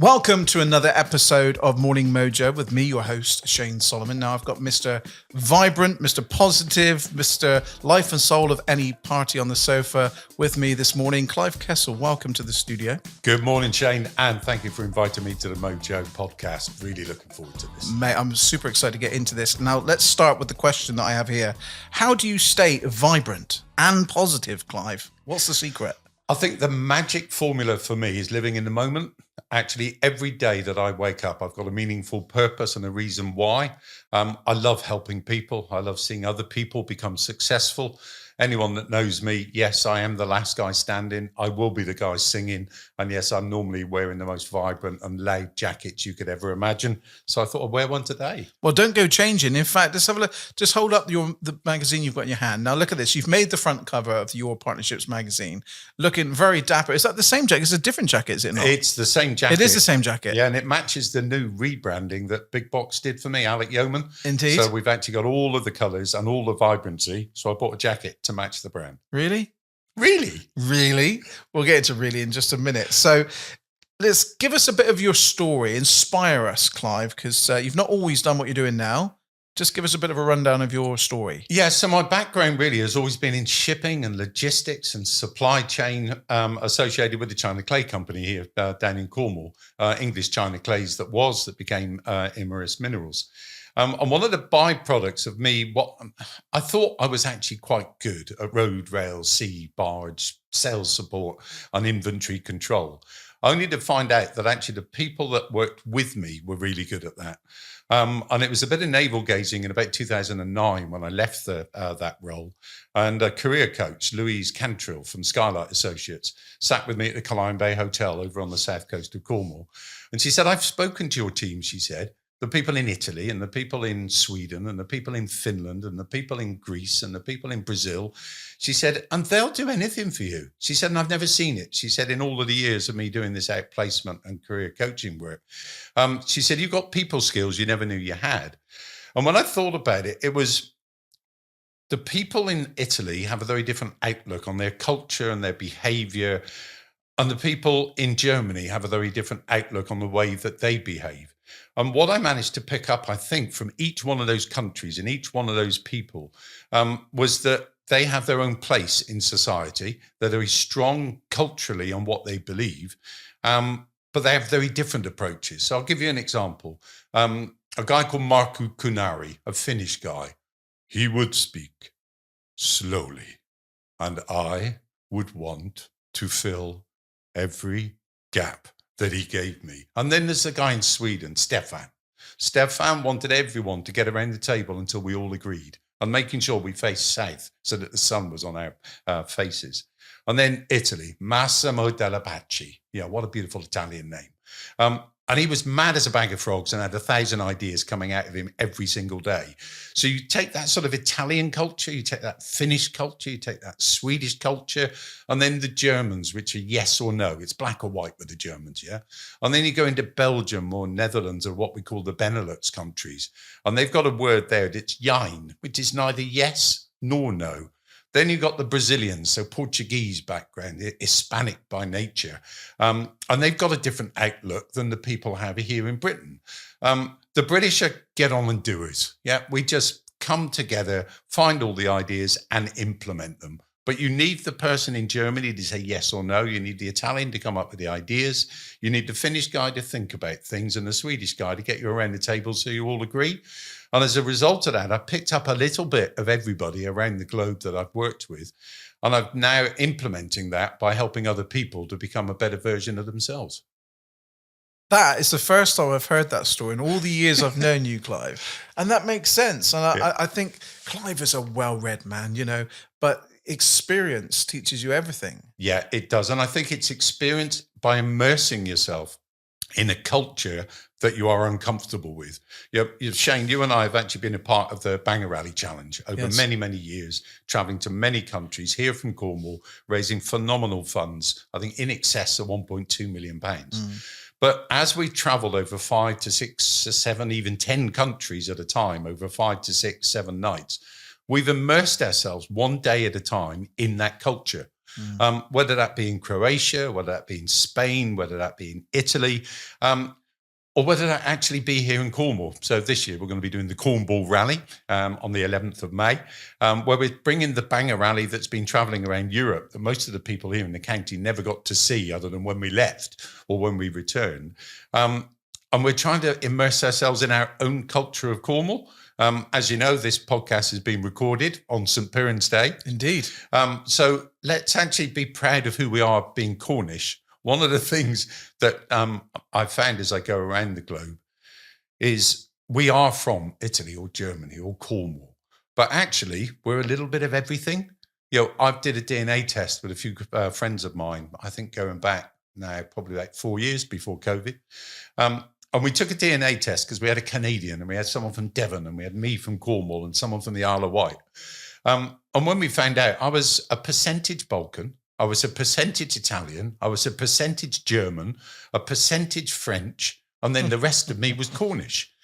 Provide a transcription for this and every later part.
Welcome to another episode of Morning Mojo with me, your host, Shane Solomon. Now, I've got Mr. Vibrant, Mr. Positive, Mr. Life and Soul of any party on the sofa with me this morning. Clive Kessell, welcome to the studio. Good morning, Shane, and thank you for inviting me to the Mojo podcast. Really looking forward to this. Mate, I'm super excited to get into this. Now, let's start with the question that I have here. How do you stay vibrant and positive, Clive? What's the secret? I think the magic formula for me is living in the moment. Actually, every day that I wake up, I've got a meaningful purpose and a reason why. I love helping people. I love seeing other people become successful. Anyone that knows me, yes, I am the last guy standing. I will be the guy singing. And yes, I'm normally wearing the most vibrant and loud jackets you could ever imagine. So I thought I'd wear one today. Well, don't go changing. In fact, let's have a look. Just hold up the magazine you've got in your hand. Now, look at this. You've made the front cover of your Partnerships magazine, looking very dapper. Is that the same jacket? It's a different jacket, is it not? It's the same jacket. It is the same jacket. Yeah, and it matches the new rebranding that Big Box did for me, Alec Yeoman. Indeed. So we've actually got all of the colours and all the vibrancy. So I bought a jacket to match the brand. Really? Really? Really? We'll get into really in just a minute. So let's give us a bit of your story. Inspire us, Clive, because you've not always done what you're doing now. Just give us a bit of a rundown of your story. Yeah, so my background really has always been in shipping and logistics and supply chain associated with the China Clay Company here down in Cornwall, English China Clays that became Imerys Minerals. And one of the byproducts of me, I thought I was actually quite good at road, rail, sea, barge, sales support and inventory control, only to find out that actually the people that worked with me were really good at that. And it was a bit of navel gazing in about 2009 when I left that role. And a career coach, Louise Cantrill from Skylight Associates, sat with me at the Colline Bay Hotel over on the south coast of Cornwall. And she said, I've spoken to your team, she said, the people in Italy and the people in Sweden and the people in Finland and the people in Greece and the people in Brazil. She said, and they'll do anything for you. She said, and I've never seen it. She said, in all of the years of me doing this outplacement and career coaching work, she said, you've got people skills you never knew you had. And when I thought about it, it was the people in Italy have a very different outlook on their culture and their behavior. And the people in Germany have a very different outlook on the way that they behave. And what I managed to pick up, I think, from each one of those countries and each one of those people was that they have their own place in society. They're very strong culturally on what they believe, but they have very different approaches. So I'll give you an example. A guy called Markku Kunari, a Finnish guy, he would speak slowly, and I would want to fill every gap that he gave me. And then there's a guy in Sweden, Stefan. Stefan wanted everyone to get around the table until we all agreed, and making sure we faced south so that the sun was on our faces. And then Italy, Massimo Della Pace. Yeah, what a beautiful Italian name. And he was mad as a bag of frogs and had 1,000 ideas coming out of him every single day. So you take that sort of Italian culture, you take that Finnish culture, you take that Swedish culture, and then the Germans, which are yes or no. It's black or white with the Germans, yeah? And then you go into Belgium or Netherlands or what we call the Benelux countries. And they've got a word there, it's jein, which is neither yes nor no. Then you've got the Brazilians, so Portuguese background, Hispanic by nature. And they've got a different outlook than the people have here in Britain. The British are get on and doers. Yeah, we just come together, find all the ideas and implement them. But you need the person in Germany to say yes or no. You need the Italian to come up with the ideas. You need the Finnish guy to think about things and the Swedish guy to get you around the table so you all agree. And as a result of that, I picked up a little bit of everybody around the globe that I've worked with. And I'm now implementing that by helping other people to become a better version of themselves. That is the first time I've heard that story in all the years I've known you, Clive. And that makes sense. And I think Clive is a well-read man, but experience teaches you everything. Yeah, it does. And I think it's experience by immersing yourself in a culture that you are uncomfortable with. Shane, you and I have actually been a part of the Banger Rally Challenge over many, many years, traveling to many countries here from Cornwall, raising phenomenal funds, I think in excess of £1.2 million. But as we traveled over 5 to 6 to 7, even 10 countries at a time, over 5 to 6, 7 nights, we've immersed ourselves one day at a time in that culture. Whether that be in Croatia, whether that be in Spain, whether that be in Italy, or whether that actually be here in Cornwall. So this year we're going to be doing the Cornwall Rally on the 11th of May, where we're bringing the banger rally that's been travelling around Europe that most of the people here in the county never got to see other than when we left or when we returned. And we're trying to immerse ourselves in our own culture of Cornwall. As you know, this podcast has been recorded on St. Piran's Day. Indeed. So let's actually be proud of who we are being Cornish. One of the things that I've found as I go around the globe is we are from Italy or Germany or Cornwall, but actually we're a little bit of everything. I did a DNA test with a few friends of mine, I think going back now probably like 4 years before COVID. And we took a DNA test because we had a Canadian and we had someone from Devon and we had me from Cornwall and someone from the Isle of Wight. And when we found out, I was a percentage Balkan, I was a percentage Italian, I was a percentage German, a percentage French, and then the rest of me was Cornish.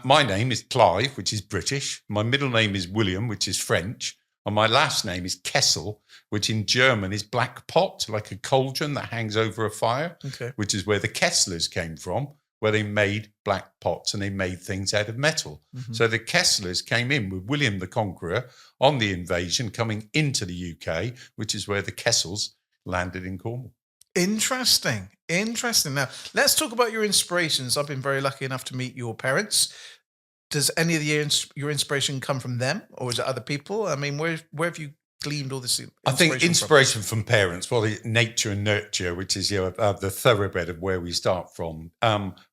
My name is Clive, which is British. My middle name is William, which is French. And my last name is Kessell, which in German is black pot, like a cauldron that hangs over a fire, which is where the Kesslers came from, where they made black pots and they made things out of metal. So the Kesslers came in with William the Conqueror on the invasion coming into the UK, which is where the Kessells landed in Cornwall. Interesting. Now, let's talk about your inspirations. I've been very lucky enough to meet your parents. Does any of your inspiration come from them or is it other people? I mean, where have you gleaned all this inspiration? I think inspiration from parents, well, nature and nurture, which is the thoroughbred of where we start from.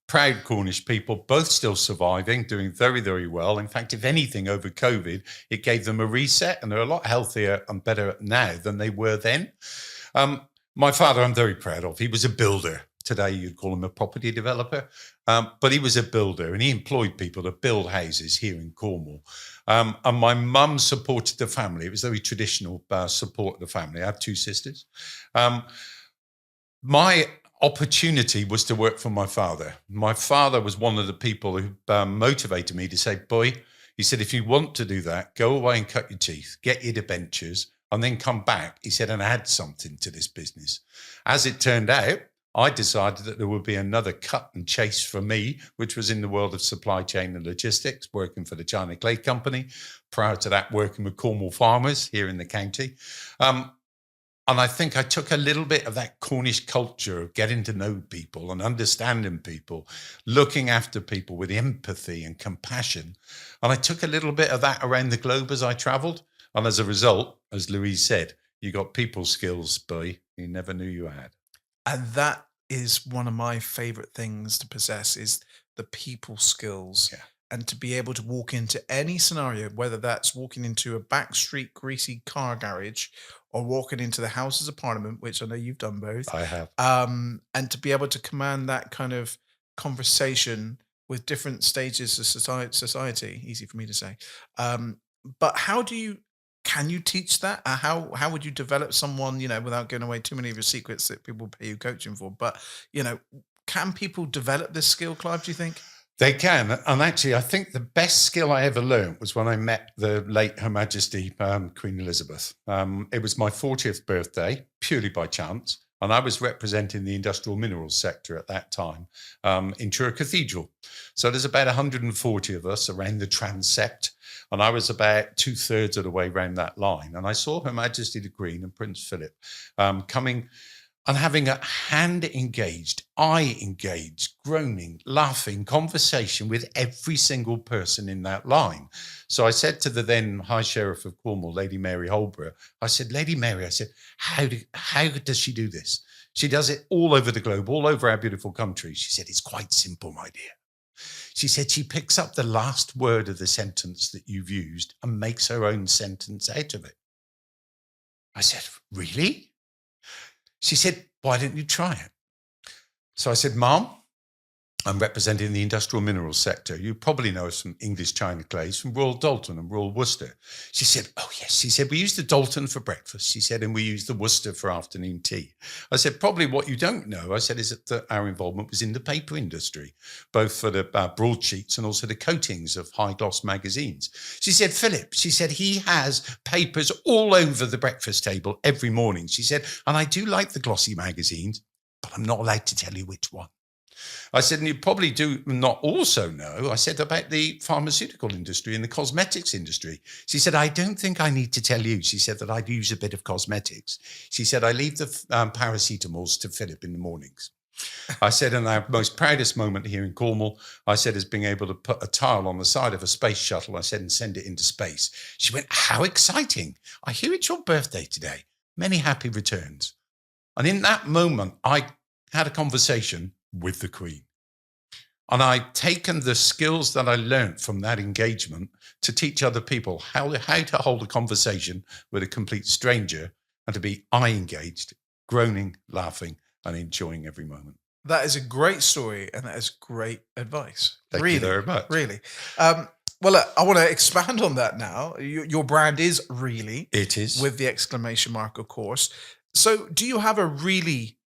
Proud Cornish people, both still surviving, doing very, very well. In fact, if anything, over COVID, it gave them a reset and they're a lot healthier and better now than they were then. My father, I'm very proud of. He was a builder. Today, you'd call him a property developer, but he was a builder and he employed people to build houses here in Cornwall. And my mum supported the family. It was very traditional support of the family. I have two sisters. My opportunity was to work for my father. My father was one of the people who motivated me to say, boy, he said, if you want to do that, go away and cut your teeth, get your debentures, and then come back, he said, and add something to this business. As it turned out, I decided that there would be another cut and chase for me, which was in the world of supply chain and logistics, working for the China Clay Company. Prior to that, working with Cornwall farmers here in the county. And I think I took a little bit of that Cornish culture of getting to know people and understanding people, looking after people with empathy and compassion. And I took a little bit of that around the globe as I travelled. And as a result, as Louise said, you got people skills, boy, you never knew you had. And that is one of my favorite things to possess is the people skills. Yeah. And to be able to walk into any scenario, whether that's walking into a backstreet greasy car garage or walking into the Houses of Parliament, which I know you've done both. I have. And to be able to command that kind of conversation with different stages of society, easy for me to say. But can you teach that? How would you develop someone, without giving away too many of your secrets that people pay you coaching for? But, can people develop this skill, Clive, do you think? They can. And actually, I think the best skill I ever learned was when I met the late Her Majesty Queen Elizabeth. It was my 40th birthday, purely by chance. And I was representing the industrial minerals sector at that time in Truro Cathedral. So there's about 140 of us around the transept. And I was about 2/3 of the way around that line. And I saw Her Majesty the Queen and Prince Philip coming and having a hand engaged, eye engaged, groaning, laughing conversation with every single person in that line. So I said to the then High Sheriff of Cornwall, Lady Mary Holborough, I said, Lady Mary, I said, how does she do this? She does it all over the globe, all over our beautiful country. She said, it's quite simple, my dear. She said she picks up the last word of the sentence that you've used and makes her own sentence out of it. I said, really? She said, why don't you try it? So I said, Mom, I'm representing the industrial minerals sector. You probably know us from English China Clays, from Royal Dalton and Royal Worcester. She said, oh, yes. She said, we use the Dalton for breakfast. She said, and we use the Worcester for afternoon tea. I said, probably what you don't know, I said, is that our involvement was in the paper industry, both for the broadsheets and also the coatings of high gloss magazines. She said, Philip, she said, he has papers all over the breakfast table every morning. She said, and I do like the glossy magazines, but I'm not allowed to tell you which one. I said, and you probably do not also know, I said, about the pharmaceutical industry and the cosmetics industry. She said, I don't think I need to tell you. She said that I use a bit of cosmetics. She said, I leave the paracetamols to Philip in the mornings. I said, and our most proudest moment here in Cornwall, I said, is being able to put a tile on the side of a space shuttle, I said, and send it into space. She went, how exciting. I hear it's your birthday today. Many happy returns. And in that moment, I had a conversation with the Queen. And I'd taken the skills that I learned from that engagement to teach other people how to hold a conversation with a complete stranger and to be eye engaged, groaning, laughing, and enjoying every moment. That is a great story, and that is great advice. Thank you very much. Really. Well, I want to expand on that now. Your brand is Really. It is. With the exclamation mark, of course. So do you have a really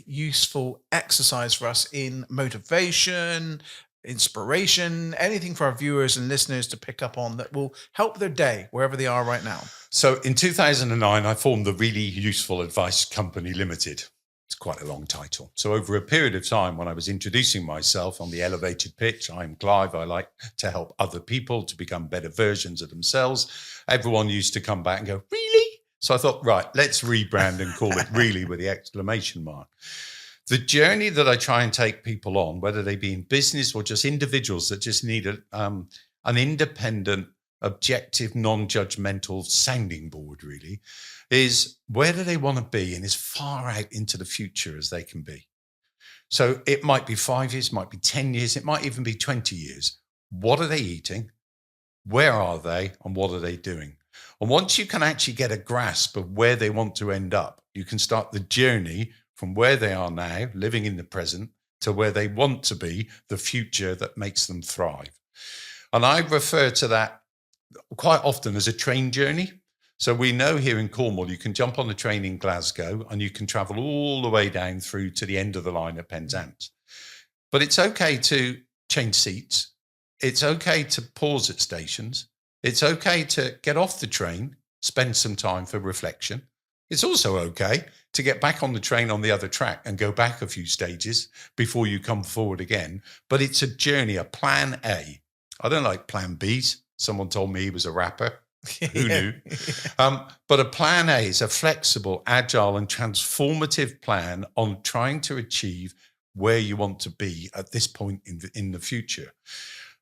useful exercise for us in motivation, inspiration, anything for our viewers and listeners to pick up on that will help their day wherever they are right now? So in 2009, I formed the Really Useful Advice Company Limited. It's quite a long title. So over a period of time, when I was introducing myself on the elevated pitch, I'm Clive, I like to help other people to become better versions of themselves. Everyone used to come back and go, really? So I thought, right, let's rebrand and call it Really with the exclamation mark. The journey that I try and take people on, whether they be in business or just individuals that just need an independent, objective, non-judgmental sounding board, really, is where do they want to be and as far out into the future as they can be. So it might be 5 years, might be 10 years, it might even be 20 years. What are they eating? Where are they? And what are they doing? And once you can actually get a grasp of where they want to end up, you can start the journey from where they are now, living in the present, to where they want to be, the future that makes them thrive. And I refer to that quite often as a train journey. So we know here in Cornwall, you can jump on the train in Glasgow and you can travel all the way down through to the end of the line at Penzance. But it's okay to change seats. It's okay to pause at stations. It's okay to get off the train, spend some time for reflection. It's also okay to get back on the train on the other track and go back a few stages before you come forward again. But it's a journey, a plan A. I don't like plan Bs. Someone told me he was a rapper. Who knew? But a plan A is a flexible, agile, and transformative plan on trying to achieve where you want to be at this point in the future.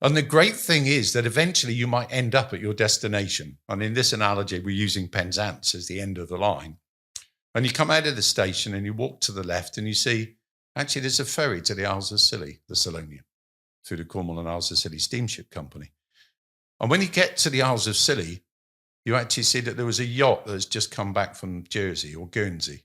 And the great thing is that eventually you might end up at your destination. And in this analogy, we're using Penzance as the end of the line. And you come out of the station and you walk to the left and you see, actually, there's a ferry to the Isles of Scilly, the Selonian, through the Cornwall and Isles of Scilly Steamship Company. And when you get to the Isles of Scilly, you actually see that there was a yacht that has just come back from Jersey or Guernsey.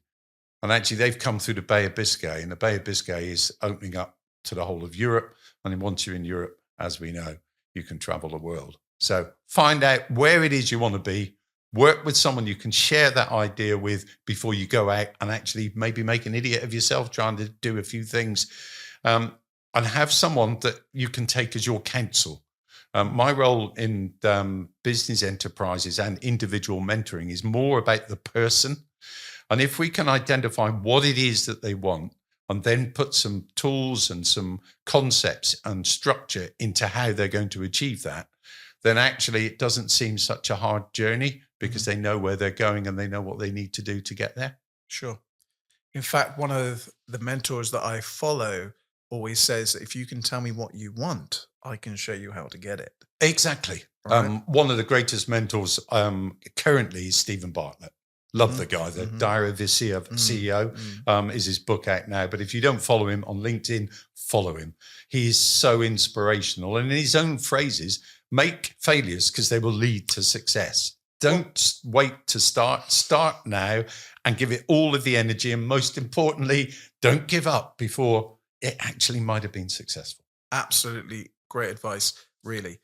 And actually, they've come through the Bay of Biscay, and the Bay of Biscay is opening up to the whole of Europe. And then once you're in Europe, as we know, you can travel the world. So find out where it is you want to be, work with someone you can share that idea with before you go out and actually maybe make an idiot of yourself trying to do a few things, and have someone that you can take as your counsel. My role in business enterprises and individual mentoring is more about the person. And if we can identify what it is that they want, and then put some tools and some concepts and structure into how they're going to achieve that, then actually it doesn't seem such a hard journey because they know where they're going and they know what they need to do to get there. Sure. In fact, one of the mentors that I follow always says, if you can tell me what you want, I can show you how to get it. Exactly. Right. One of the greatest mentors currently is Stephen Bartlett. Love the guy. The Diary of the CEO is his book out now. But if you don't follow him on LinkedIn, follow him. He is so inspirational. And in his own phrases, make failures because they will lead to success. Don't wait to start. Start now and give it all of the energy. And most importantly, don't give up before it actually might have been successful. Absolutely great advice, really.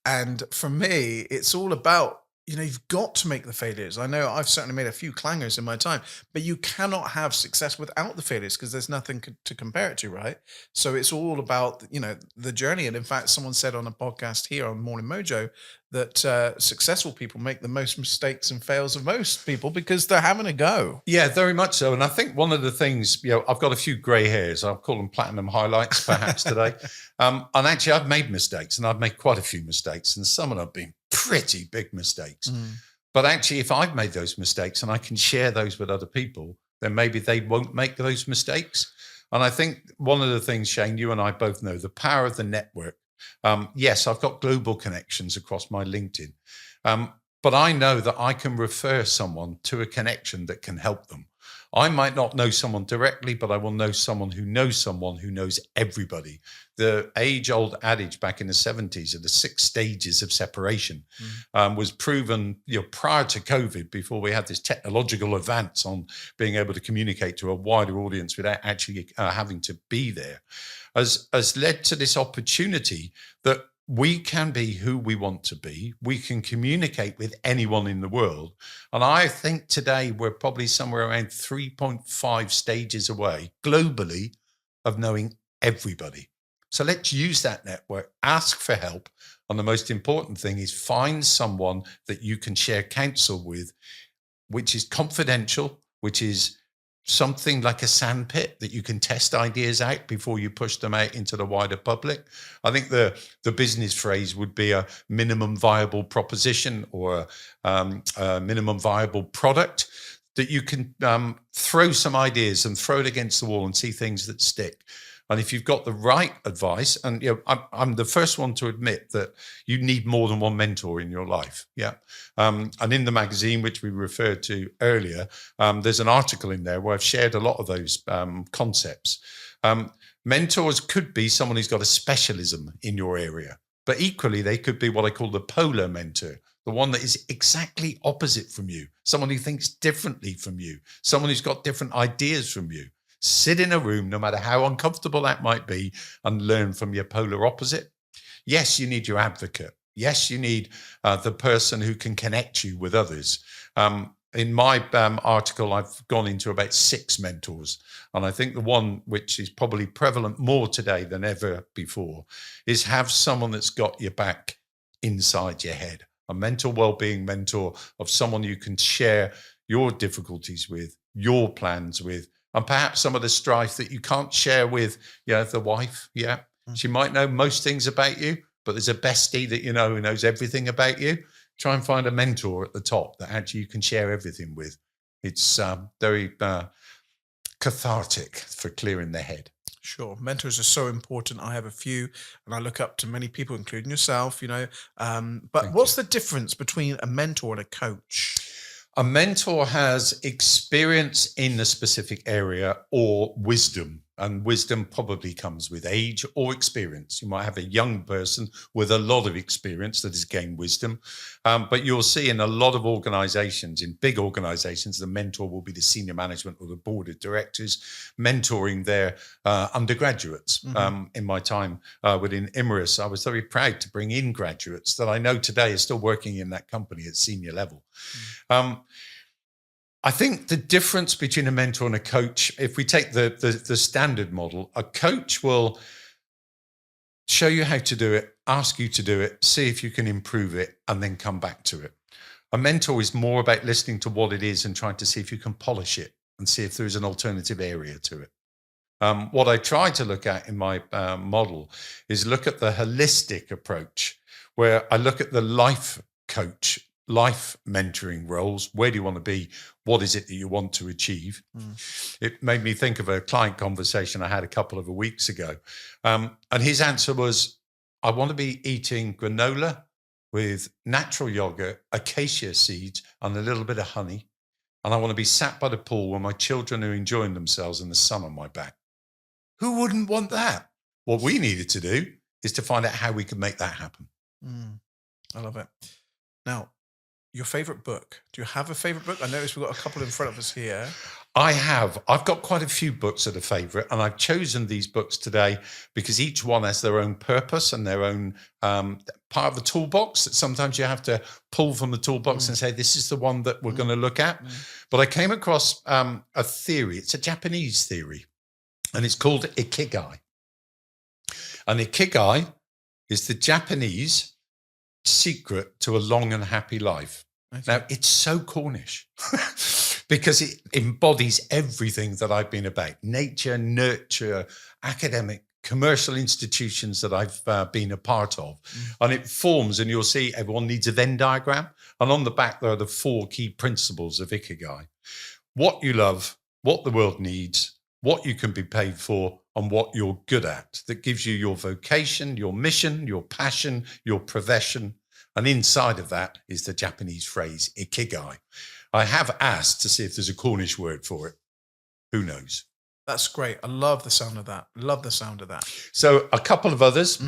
And for me, it's all about, you've got to make the failures. I know I've certainly made a few clangers in my time, but you cannot have success without the failures because there's nothing to compare it to, right? So it's all about, the journey. And in fact, someone said on a podcast here on Morning Mojo that successful people make the most mistakes and fails of most people because they're having a go. Yeah, very much so. And I think one of the things, I've got a few grey hairs. I'll call them platinum highlights perhaps today. And actually, I've made mistakes, and I've made quite a few mistakes, and some of them have been pretty big mistakes. But actually, if I've made those mistakes and I can share those with other people, then maybe they won't make those mistakes. And I think one of the things, Shane, you and I both know, the power of the network. Yes, I've got global connections across my LinkedIn. But I know that I can refer someone to a connection that can help them. I might not know someone directly, but I will know someone who knows everybody. The age-old adage back in the 70s of the 6 stages of separation was proven prior to COVID, before we had this technological advance on being able to communicate to a wider audience without actually having to be there, has led to this opportunity that we can be who we want to be. We can communicate with anyone in the world. And I think today we're probably somewhere around 3.5 stages away globally of knowing everybody. So let's use that network, ask for help. And the most important thing is find someone that you can share counsel with, which is confidential, which is something like a sandpit that you can test ideas out before you push them out into the wider public. I think the business phrase would be a minimum viable proposition or a minimum viable product that you can throw some ideas and throw it against the wall and see things that stick. And if you've got the right advice, and I'm the first one to admit that you need more than one mentor in your life. Yeah. And in the magazine, which we referred to earlier, there's an article in there where I've shared a lot of those concepts. Mentors could be someone who's got a specialism in your area, but equally they could be what I call the polar mentor, the one that is exactly opposite from you, someone who thinks differently from you, someone who's got different ideas from you. Sit in a room, no matter how uncomfortable that might be, and learn from your polar opposite. Yes, you need your advocate. Yes, you need the person who can connect you with others. In my article, I've gone into about 6 mentors. And I think the one which is probably prevalent more today than ever before is have someone that's got your back inside your head. A mental well-being mentor of someone you can share your difficulties with, your plans with, and perhaps some of the strife that you can't share with, the wife. Yeah. She might know most things about you, but there's a bestie that who knows everything about you. Try and find a mentor at the top that actually you can share everything with. It's very cathartic for clearing the head. Sure. Mentors are so important. I have a few, and I look up to many people, including yourself, But what's the difference between a mentor and a coach? A mentor has experience in a specific area or wisdom, and wisdom probably comes with age or experience. You might have a young person with a lot of experience that has gained wisdom, but you'll see in a lot of organizations, in big organizations, the mentor will be the senior management or the board of directors mentoring their undergraduates. In my time within Imerys, I was very proud to bring in graduates that I know today are still working in that company at senior level. I think the difference between a mentor and a coach, if we take the standard model, a coach will show you how to do it, ask you to do it, see if you can improve it, and then come back to it. A mentor is more about listening to what it is and trying to see if you can polish it and see if there's an alternative area to it. What I try to look at in my model is look at the holistic approach, where I look at the life coach, life mentoring roles. Where do you want to be? What is it that you want to achieve? It made me think of a client conversation I had a couple of weeks ago. And his answer was, I want to be eating granola with natural yogurt, acacia seeds, and a little bit of honey. And I want to be sat by the pool where my children are enjoying themselves and the sun on my back. Who wouldn't want that? What we needed to do is to find out how we could make that happen. I love it. Now, your favorite book. Do you have a favorite book? I noticed we've got a couple in front of us here. I have. I've got quite a few books that are favourite, and I've chosen these books today because each one has their own purpose and their own part of the toolbox that sometimes you have to pull from the toolbox and say, this is the one that we're going to look at. But I came across a theory. It's a Japanese theory, and it's called Ikigai. And Ikigai is the Japanese secret to a long and happy life. Okay. Now, it's so Cornish because it embodies everything that I've been about: nature, nurture, academic, commercial institutions that I've been a part of. And it forms, and you'll see everyone needs a Venn diagram. And on the back, there are the 4 key principles of Ikigai: what you love, what the world needs, what you can be paid for, and what you're good at. That gives you your vocation, your mission, your passion, your profession. And inside of that is the Japanese phrase, Ikigai. I have asked to see if there's a Cornish word for it. Who knows? That's great. I love the sound of that. Love the sound of that. So a couple of others.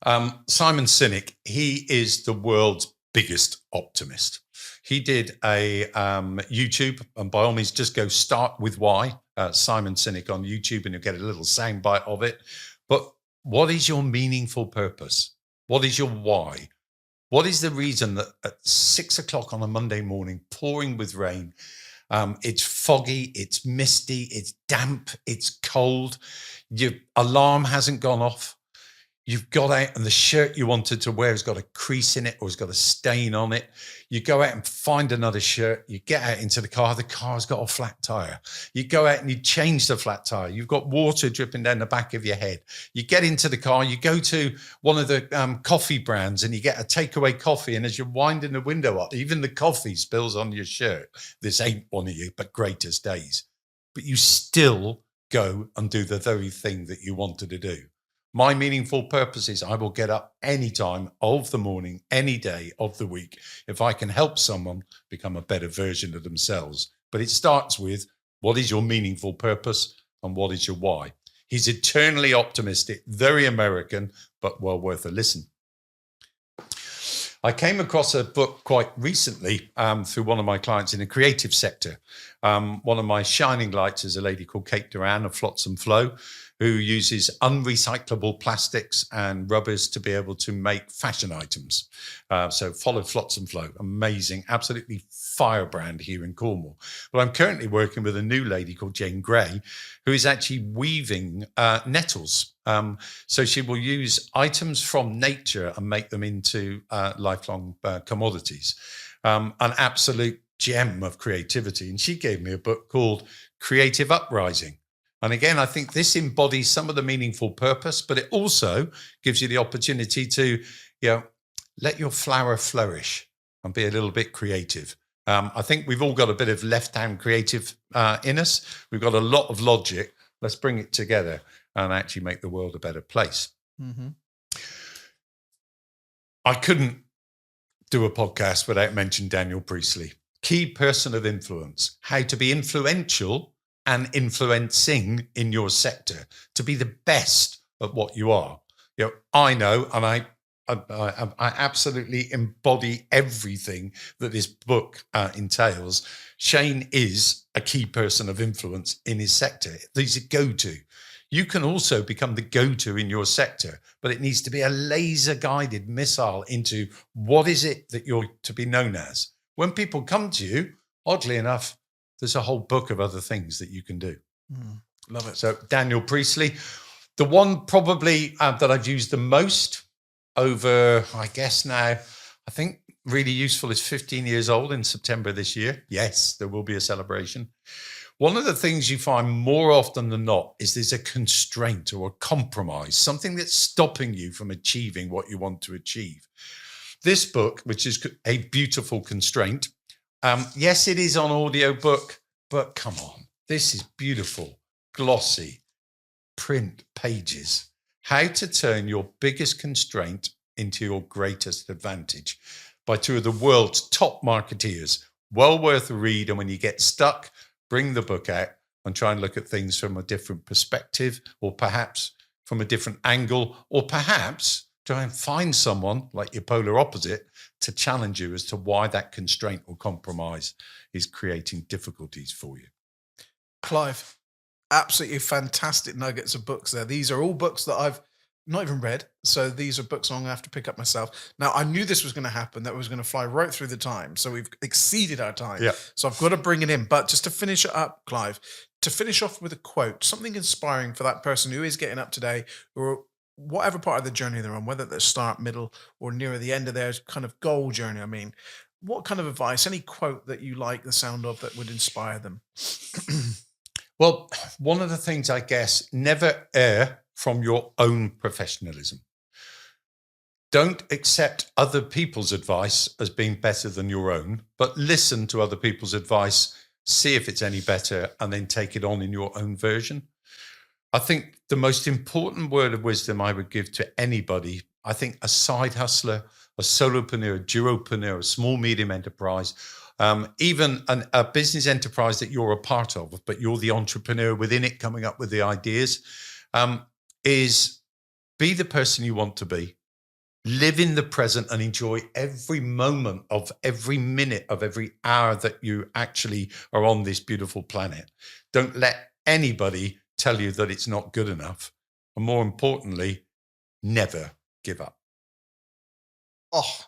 Simon Sinek, he is the world's biggest optimist. He did a YouTube, and by all means, just go Start With Why, Simon Sinek on YouTube, and you'll get a little soundbite of it. But what is your meaningful purpose? What is your why? What is the reason that at 6 o'clock on a Monday morning, pouring with rain, it's foggy, it's misty, it's damp, it's cold, your alarm hasn't gone off, you've got out and the shirt you wanted to wear has got a crease in it or has got a stain on it. You go out and find another shirt. You get out into the car's got a flat tire. You go out and you change the flat tire. You've got water dripping down the back of your head. You get into the car, you go to one of the coffee brands and you get a takeaway coffee. And as you're winding the window up, even the coffee spills on your shirt. This ain't one of your greatest days. But you still go and do the very thing that you wanted to do. My meaningful purpose is I will get up any time of the morning, any day of the week, if I can help someone become a better version of themselves. But it starts with, what is your meaningful purpose and what is your why? He's eternally optimistic, very American, but well worth a listen. I came across a book quite recently through one of my clients in the creative sector. One of my shining lights is a lady called Kate Duran of Flotsam Flow, who uses unrecyclable plastics and rubbers to be able to make fashion items. So follow Flotsam Flow, amazing, absolutely firebrand here in Cornwall. But I'm currently working with a new lady called Jane Gray, who is actually weaving nettles. So she will use items from nature and make them into lifelong commodities. An absolute gem of creativity. And she gave me a book called Creative Uprising. And again, I think this embodies some of the meaningful purpose, but it also gives you the opportunity to, let your flower flourish and be a little bit creative. I think we've all got a bit of left-hand creative in us. We've got a lot of logic. Let's bring it together and actually make the world a better place. Mm-hmm. I couldn't do a podcast without mentioning Daniel Priestley, key person of influence, how to be influential and influencing in your sector, to be the best at what you are. I know, and I absolutely embody everything that this book entails. Shane is a key person of influence in his sector. He's a go-to. You can also become the go-to in your sector, but it needs to be a laser-guided missile into what is it that you're to be known as. When people come to you, oddly enough, there's a whole book of other things that you can do. Love it. So Daniel Priestley, the one probably that I've used the most over, I guess now, I think really useful is 15 years old in September this year. Yes, there will be a celebration. One of the things you find more often than not is there's a constraint or a compromise, something that's stopping you from achieving what you want to achieve. This book, which is a beautiful constraint, yes, it is on audiobook, but come on, this is beautiful, glossy, print pages. How to turn your biggest constraint into your greatest advantage by 2 of the world's top marketeers. Well worth a read. And when you get stuck, bring the book out and try and look at things from a different perspective, or perhaps from a different angle, or perhaps try and find someone like your polar opposite to challenge you as to why that constraint or compromise is creating difficulties for you. Clive, absolutely fantastic nuggets of books there. These are all books that I've not even read. So these are books I'm going to have to pick up myself. Now, I knew this was going to happen, that was going to fly right through the time. So we've exceeded our time. Yeah. So I've got to bring it in. But just to finish it up, Clive, to finish off with a quote, something inspiring for that person who is getting up today or whatever part of the journey they're on, whether they're start, middle, or near the end of their kind of goal journey. I mean, what kind of advice, any quote that you like the sound of that would inspire them? Well, one of the things, I guess, never err from your own professionalism. Don't accept other people's advice as being better than your own, but listen to other people's advice, see if it's any better, and then take it on in your own version. I think the most important word of wisdom I would give to anybody, I think a side hustler, a solopreneur, a duopreneur, a small, medium enterprise, even a business enterprise that you're a part of, but you're the entrepreneur within it coming up with the ideas, is be the person you want to be. Live in the present and enjoy every moment of every minute of every hour that you actually are on this beautiful planet. Don't let anybody tell you that it's not good enough. And more importantly, never give up. Oh,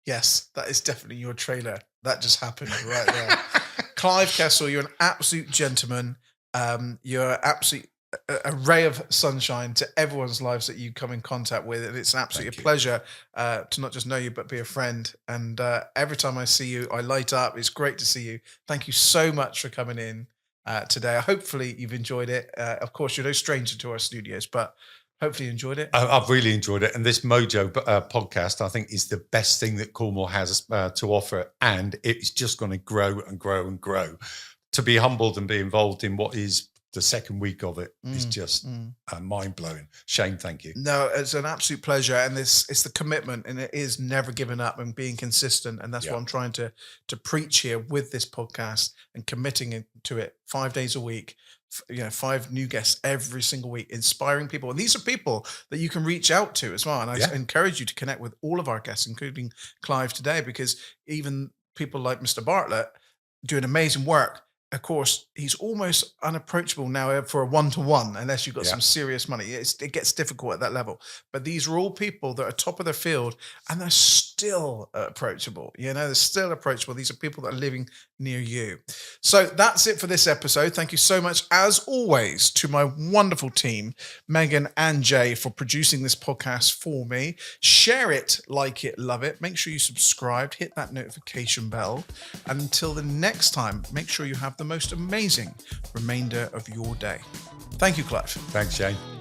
yes, that is definitely your trailer. That just happened right there. Clive Kessell, you're an absolute gentleman. You're an absolute a ray of sunshine to everyone's lives that you come in contact with. And it's an absolute pleasure to not just know you, but be a friend. And every time I see you, I light up. It's great to see you. Thank you so much for coming in today. Hopefully you've enjoyed it. Of course, you're no stranger to our studios, but hopefully you enjoyed it. I've really enjoyed it. And this Mojo podcast, I think, is the best thing that Cornwall has to offer. And it's just going to grow and grow and grow. To be humbled and be involved in what is the second week of it is just mind-blowing. Shane, thank you. No, it's an absolute pleasure. And it's the commitment, and it is never giving up and being consistent. And that's what I'm trying to preach here with this podcast and committing to it 5 days a week. 5 new guests every single week, inspiring people. And these are people that you can reach out to as well. And I encourage you to connect with all of our guests, including Clive today, because even people like Mr. Bartlett doing amazing work. Of course, he's almost unapproachable now for a one-to-one, unless you've got some serious money. It gets difficult at that level. But these are all people that are top of their field, and they're still approachable. They're still approachable. These are people that are living near you. So that's it for this episode. Thank you so much, as always, to my wonderful team, Megan and Jay, for producing this podcast for me. Share it, like it, love it. Make sure you subscribe, hit that notification bell. And until the next time, make sure you have the most amazing remainder of your day. Thank you, Clive. Thanks, Shane.